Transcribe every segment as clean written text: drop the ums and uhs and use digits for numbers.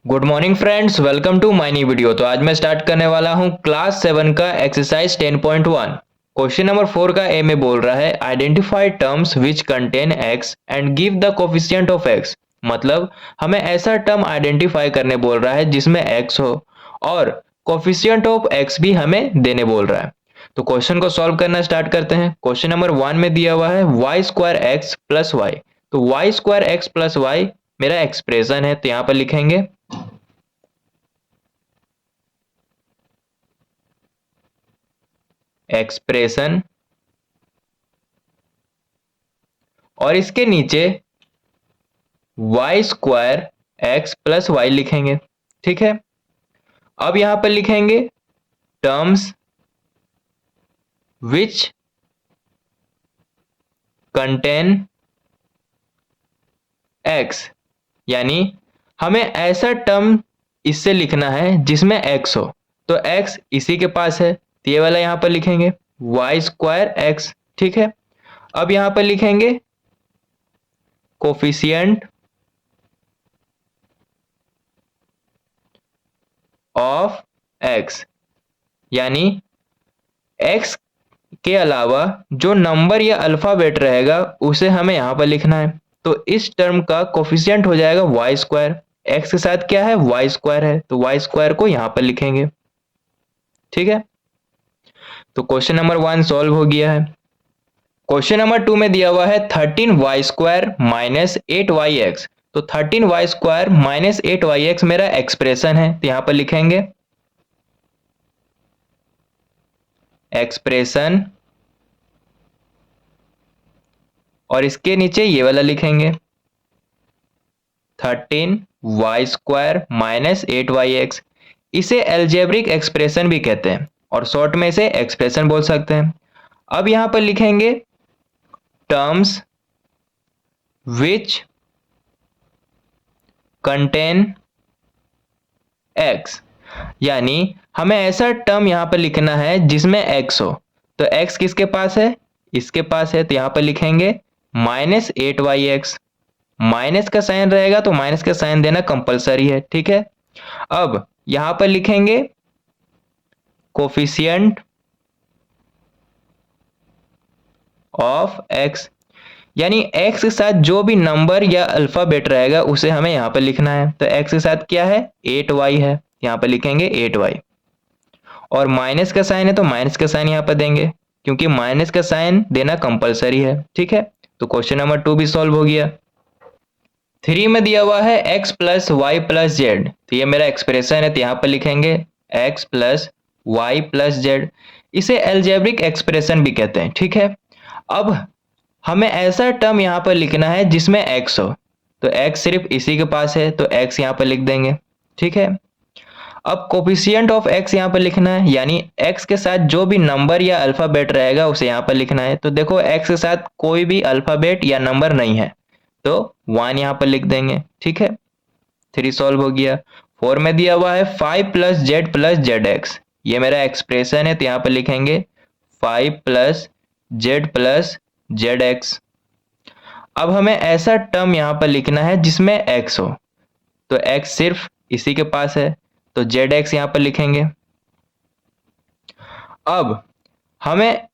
Good morning friends, welcome to my new video. तो आज मैं स्टार्ट करने वाला हूं क्लास 7 का एक्सरसाइज 10.1। क्वेश्चन नंबर 4 का ए में बोल रहा है identify terms which contain x and give the coefficient of x. मतलब हमें ऐसा टर्म आइडेंटिफाई करने बोल रहा है जिसमें एक्स हो और कोफिशिएंट ऑफ एक्स भी हमें देने बोल रहा है। तो क्वेश्चन को सॉल्व करना स्टार्ट करते हैं। क्वेश्चन नंबर 1 में दिया हुआ है Y square X plus Y. तो Y square X plus Y मेरा एक्सप्रेशन है, तो यहां पर लिखेंगे एक्सप्रेशन और इसके नीचे Y square X plus Y लिखेंगे। ठीक है, अब यहां पर लिखेंगे टर्म्स विच कंटेन एक्स, यानी हमें ऐसा टर्म इससे लिखना है जिसमें एक्स हो। तो एक्स इसी के पास है, तो ये वाला यहां पर लिखेंगे वाई स्क्वायर एक्स। ठीक है, अब यहां पर लिखेंगे कोफिशिएंट ऑफ एक्स, यानी एक्स के अलावा जो नंबर या अल्फाबेट रहेगा उसे हमें यहां पर लिखना है। तो इस टर्म का कोफिशिएंट हो जाएगा वाई स्क्वायर। एक्स के साथ क्या है, वाई स्क्वायर है, तो वाई स्क्वायर को यहां पर लिखेंगे। ठीक है, तो क्वेश्चन नंबर 1 सॉल्व हो गया है। क्वेश्चन नंबर 2 में दिया हुआ है 13y square minus 8y x. तो 13y square minus 8y x मेरा एक्सप्रेशन है, तो यहां पर लिखेंगे एक्सप्रेशन और इसके नीचे ये वाला लिखेंगे 13y square minus 8y x. इसे एल्जेब्रिक एक्सप्रेशन भी कहते हैं और शॉर्ट में इसे एक्सप्रेशन बोल सकते हैं। अब यहां पर लिखेंगे टर्म्स विच कंटेन एक्स, यानी हमें ऐसा टर्म यहां पर लिखना है जिसमें एक्स हो। तो एक्स किसके पास है, इसके पास है, तो यहां पर लिखेंगे माइनस 8y एक्स। माइनस का साइन रहेगा तो माइनस का साइन देना कंपलसरी है। ठीक है, अब यहां पर लिखेंगे कोफिशिएंट ऑफ एक्स, यानी एक्स के साथ जो भी नंबर या अल्फाबेट रहेगा उसे हमें यहां पर लिखना है। तो एक्स के साथ क्या है, 8y है, यहां पर लिखेंगे 8y। और माइनस का साइन है तो माइनस का साइन यहां पर देंगे क्योंकि माइनस का साइन देना कंपलसरी है। ठीक है, तो क्वेश्चन नंबर 2 भी सॉल्व हो गया। 3 में दिया हुआ है x plus y plus z. तो ये मेरा एक्सप्रेशन है, तो यहां पर लिखेंगे x plus y plus z. इसे एल्जेब्रिक एक्सप्रेशन भी कहते हैं। ठीक है, अब हमें ऐसा टर्म यहां पर लिखना है जिसमें x हो। तो x सिर्फ इसी के पास है, तो x यहां पर लिख देंगे। ठीक है, अब कोफिशिएंट ऑफ x यहां पर लिखना है, यानी x के साथ जो भी नंबर या अल्फाबेट रहेगा उसे यहां पर लिखना है। तो देखो x के साथ कोई भी अल्फाबेट या नंबर नहीं है, तो 1 यहां पर लिख देंगे। ठीक है, 3 सॉल्व हो गया। 4 में दिया हुआ है 5 प्लस जेड एक्स। ये मेरा एक्सप्रेशन है, तो यहां पर लिखेंगे 5 प्लस जेड एक्स। अब हमें ऐसा टर्म यहां पर लिखना है जिसमें x हो। तो x सिर्फ इसी के पास है, तो जेड एक्स यहां पर लिखेंगे। अब हमें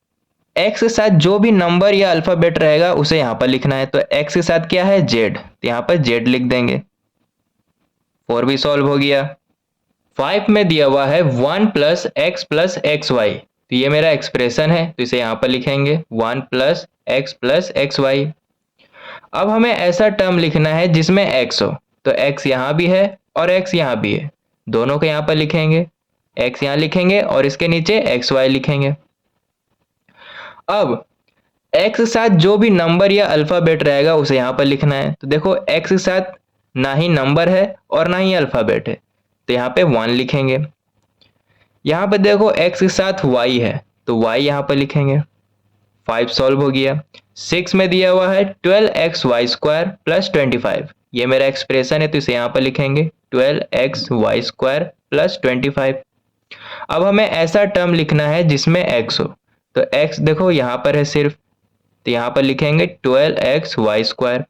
x के साथ जो भी नंबर या अल्फाबेट रहेगा उसे यहां पर लिखना है। तो x के साथ क्या है, z, तो यहां पर z लिख देंगे। 4 भी सॉल्व हो गया। 5 में दिया हुआ है 1 प्लस एक्स वाई। तो ये मेरा एक्सप्रेशन है, तो इसे यहां पर लिखेंगे 1 प्लस एक्स वाई। अब हमें ऐसा टर्म लिखना है जिसमें x हो। तो x यहां भी है और x यहां भी है, दोनों को यहां पर लिखेंगे। x यहां लिखेंगे और इसके नीचे एक्स वाई लिखेंगे। अब x के साथ जो भी नंबर या अल्फाबेट रहेगा उसे यहां पर लिखना है। तो देखो x के साथ ना ही नंबर है और ना ही अल्फाबेट है, तो यहाँ पे 1 लिखेंगे। यहाँ पे देखो x के साथ y है, तो y यहाँ पर लिखेंगे। 5 सॉल्व हो गया। 6 में दिया हुआ है 12x वाई स्क्वायर प्लस 25। ये मेरा एक्सप्रेशन है, तो इसे यहाँ पर लिखेंगे 12x वाई स्क्वायर प्लस 25। अब हमें ऐसा टर्म लिखना है जिसमें x हो। तो x देखो यहाँ पर है सिर्फ, तो यहाँ पर लिखेंगे 12x वाई स्क्वायर।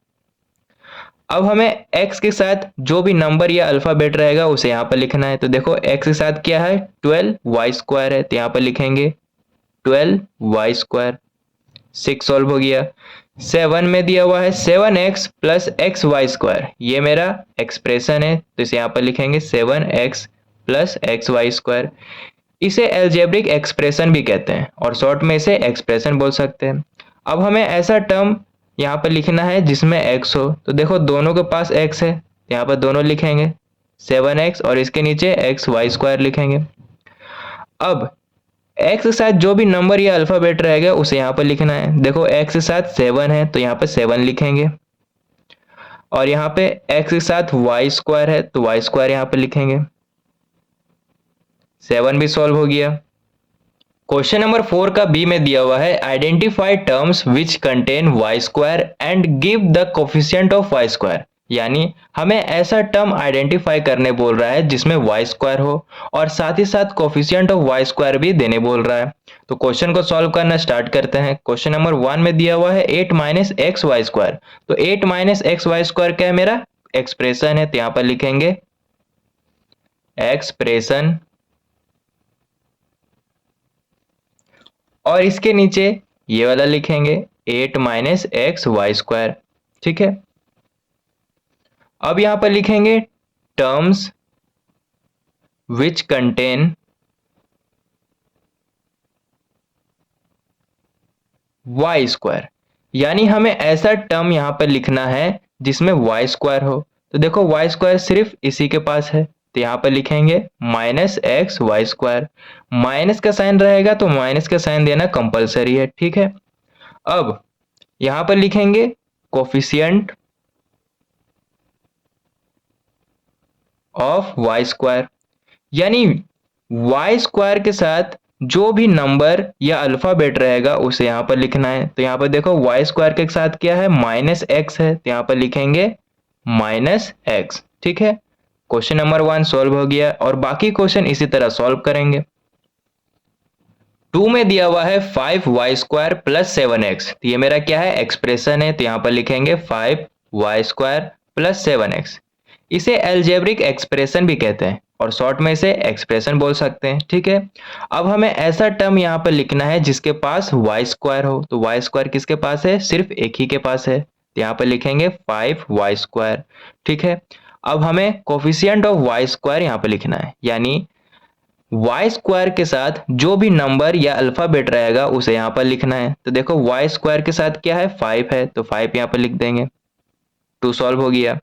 अब हमें x के साथ जो भी नंबर या अल्फाबेट रहेगा उसे यहाँ पर लिखना है। तो देखो x के साथ क्या है, 12y² है, तो यहाँ पर लिखेंगे 12y²। 6 सॉल्व हो गया। 7 में दिया हुआ है 7x प्लस XY², ये मेरा एक्सप्रेशन है, तो इसे यहाँ पर लिखेंगे 7x प्लस XY²। इसे एल्जेब्रिक एक्सप्रेशन भी कहते हैं और शॉर्ट में इसे एक्सप्रेशन बोल सकते हैं। अब हमें ऐसा टर्म यहाँ पर लिखना है जिसमें x हो। तो देखो दोनों के पास x है, यहाँ पर दोनों लिखेंगे 7x और इसके नीचे XY² लिखेंगे। अब x के साथ जो भी नंबर या अल्फाबेट रहेगा उसे यहाँ पर लिखना है। देखो x के साथ 7 है तो यहाँ पर 7 लिखेंगे और यहाँ पे x के साथ y² है तो y² यहाँ पर लिखेंगे। 7 भी सॉल्व हो गया। क्वेश्चन नंबर 4 का बी में दिया हुआ है identify terms which contain y² and give the coefficient of y², यानी हमें ऐसा टर्म आइडेंटिफाई करने बोल रहा है जिसमें y² हो और साथ ही साथ कोफिशिएंट ऑफ y² भी देने बोल रहा है। तो क्वेश्चन को सॉल्व करना स्टार्ट करते हैं। क्वेश्चन नंबर 1 में दिया हुआ है 8 माइनस XY², तो 8 माइनस XY² क्या है, मेरा एक्सप्रेशन है, तो यहाँ पर लिखेंगे एक्सप्रेशन और इसके नीचे ये वाला लिखेंगे 8 माइनस XY²। ठीक है, अब यहां पर लिखेंगे टर्म्स विच कंटेन y², यानी हमें ऐसा टर्म यहां पर लिखना है जिसमें y² हो। तो देखो y² सिर्फ इसी के पास है, तो यहाँ पर लिखेंगे माइनस XY²। माइनस का साइन रहेगा तो माइनस का साइन देना कंपलसरी है। ठीक है, अब यहां पर लिखेंगे कोफिशिएंट ऑफ y², यानी y² के साथ जो भी नंबर या अल्फाबेट रहेगा उसे यहाँ पर लिखना है। तो यहाँ पर देखो y² के साथ क्या है, माइनस x है, तो यहाँ पर लिखेंगे माइनस x। ठीक है, क्वेश्चन नंबर 1 सॉल्व हो गया और बाकी क्वेश्चन इसी तरह सॉल्व करेंगे। 2 में दिया हुआ है 5y² प्लस 7x, तो ये मेरा क्या है, एक्सप्रेशन है, तो यहाँ पर लिखेंगे 5y² प्लस 7x। इसे एल्जेब्रिक एक्सप्रेशन भी कहते हैं और शॉर्ट में इसे एक्सप्रेशन बोल सकते हैं। ठीक है, अब हमें ऐसा टर्म यहाँ पर लिखना है जिसके पास y² हो। तो y² किसके पास है, सिर्फ एक ही के पास है, तो यहाँ पर लिखेंगे 5y²। ठीक है, अब हमें कोफिशिएंट ऑफ y² यहाँ पर लिखना है, यानी y² के साथ जो भी नंबर या अल्फाबेट रहेगा उसे यहाँ पर लिखना है। तो देखो y² के साथ क्या है, 5 है, तो 5 यहाँ पर लिख देंगे। 2 सॉल्व हो गया।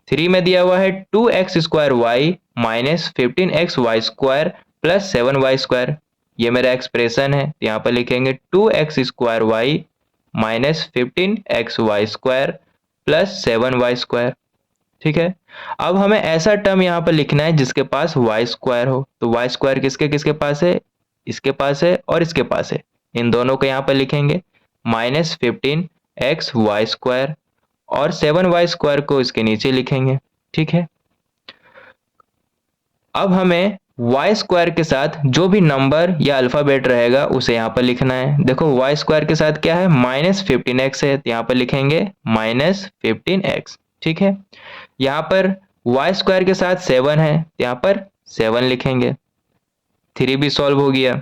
3 में दिया हुआ है 2x² minus 15xy² plus 7y², ये मेरा एक्सप्रेशन है, यहाँ पर लिखेंगे 2x² minus 15xy² plus 7y²। ठीक है, अब हमें ऐसा टर्म यहाँ पर लिखना है जिसके पास y² हो। तो y² किसके किसके पास है, इसके पास है और इसके पास है, इन दोनों को यहाँ पर लिखेंगे माइनस 15xy² और 7y² को इसके नीचे लिखेंगे। ठीक है, अब हमें y² के साथ जो भी नंबर या अल्फाबेट रहेगा उसे यहाँ पर लिखना है। देखो y² के साथ क्या है, माइनस 15x है, तो यहाँ पर लिखेंगे माइनस 15x। ठीक है, यहाँ पर y² के साथ 7 है, तो यहाँ पर 7 लिखेंगे। 3 भी सॉल्व हो गया।